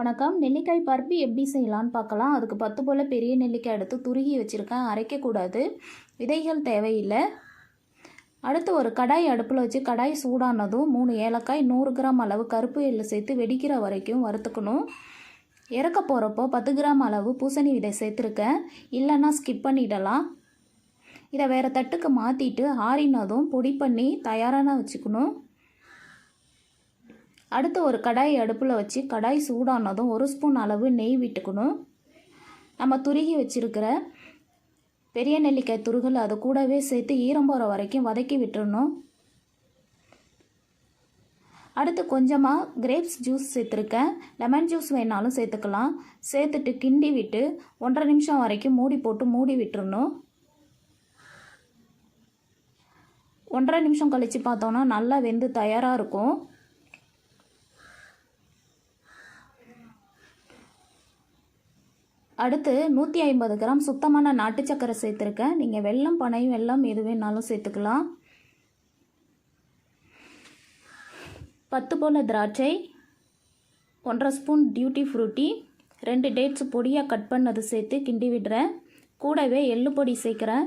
வணக்கம். நெல்லிக்காய் பர்பி எப்படி செய்யலான்னு பார்க்கலாம். அதுக்கு 10 போல் பெரிய நெல்லிக்காய் எடுத்து துருகி வச்சுருக்கேன். அரைக்கக்கூடாது, விதைகள் தேவையில்லை. அடுத்து ஒரு கடாய் அடுப்பில் வச்சு கடாய் சூடானதும் 3 ஏலக்காய் 100 கிராம் அளவு கருப்பு எள்ளு சேர்த்து வெடிக்கிற வரைக்கும் வறுத்துக்கணும். இறக்க போகிறப்போ 10 கிராம் அளவு பூசணி விதை சேர்த்துருக்கேன், இல்லைன்னா ஸ்கிப் பண்ணிடலாம். இதை வேறு தட்டுக்கு மாற்றிட்டு ஆறினதும் பொடி பண்ணி தயாராக வச்சுக்கணும். அடுத்து ஒரு கடாய் அடுப்பில் வச்சு கடாய் சூடானதும் 1 ஸ்பூன் அளவு நெய் விட்டுக்கணும். நம்ம துருகி வச்சுருக்கிற பெரிய நெல்லிக்காய் துருகல் அது கூடவே சேர்த்து ஈரம் போகிற வரைக்கும் வதக்கி விட்டுறணும். அடுத்து கொஞ்சமாக கிரேப்ஸ் ஜூஸ் சேர்த்துருக்கேன், லெமன் ஜூஸ் வேணாலும் சேர்த்துக்கலாம். சேர்த்துட்டு கிண்டி விட்டு 1.5 நிமிஷம் வரைக்கும் மூடி போட்டு மூடி விட்டுறணும். 1.5 நிமிஷம் கழித்து பார்த்தோன்னா நல்லா வெந்து தயாராக இருக்கும். அடுத்து 150 கிராம் சுத்தமான நாட்டு சக்கரை சேர்த்துருக்கேன். நீங்கள் வெல்லம், பனை வெல்லம் எது வேணாலும் சேர்த்துக்கலாம். 10 போல் திராட்சை, 1.5 ஸ்பூன் டியூட்டி ஃப்ரூட்டி, 2 டேட்ஸ் பொடியாக கட் பண்ணது சேர்த்து கிண்டி விடுறேன். கூடவே எள்ளு பொடி சேர்க்குறேன்.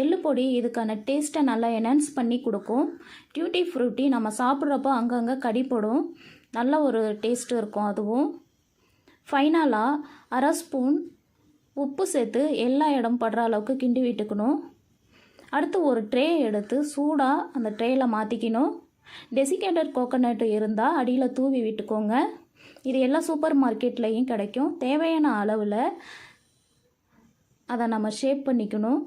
எள்ளு பொடி இதுக்கான டேஸ்ட்டை நல்லா என்ஹான்ஸ் பண்ணி கொடுக்கும். டியூட்டி ஃப்ரூட்டி நம்ம சாப்பிட்றப்போ அங்கங்கே கடிப்படும், நல்ல ஒரு டேஸ்ட்டு இருக்கும். அதுவும் ஃபைனலாக 1/2 ஸ்பூன் உப்பு சேர்த்து எல்லா இடம் படுற அளவுக்கு கிண்டி விட்டுக்கணும். அடுத்து ஒரு ட்ரே எடுத்து சூடாக அந்த ட்ரேயில் மாற்றிக்கணும். டெசிகேட்டட் கோகோனட் இருந்தால் அடியில் தூவி விட்டுக்கோங்க. இது எல்லா சூப்பர் மார்க்கெட்லேயும் கிடைக்கும். தேவையான அளவில் அதை நம்ம ஷேப் பண்ணிக்கணும்.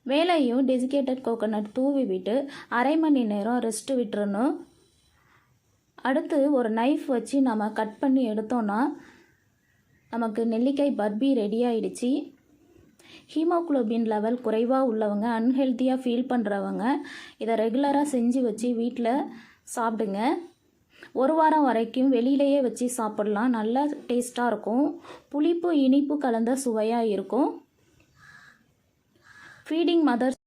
மேலேயும் டெசிகேட்டட் கோகோனட் தூவி விட்டு 1/2 மணி நேரம் ரெஸ்ட்டு விட்டுறணும். அடுத்து ஒரு நைஃப் வச்சு நம்ம கட் பண்ணி எடுத்தோன்னா நமக்கு நெல்லிக்காய் பர்பி ரெடி ஆகிடுச்சு. ஹீமோகுளோபின் லெவல் குறைவாக உள்ளவங்க, அன்ஹெல்த்தியாக ஃபீல் பண்ணுறவங்க இதை ரெகுலராக செஞ்சு வச்சு வீட்டில் சாப்பிடுங்க. 1 வாரம் வரைக்கும் வெளியிலேயே வச்சு சாப்பிட்லாம். நல்ல டேஸ்ட்டாக இருக்கும். புளிப்பு இனிப்பு கலந்த சுவையாக இருக்கும். Feeding mothers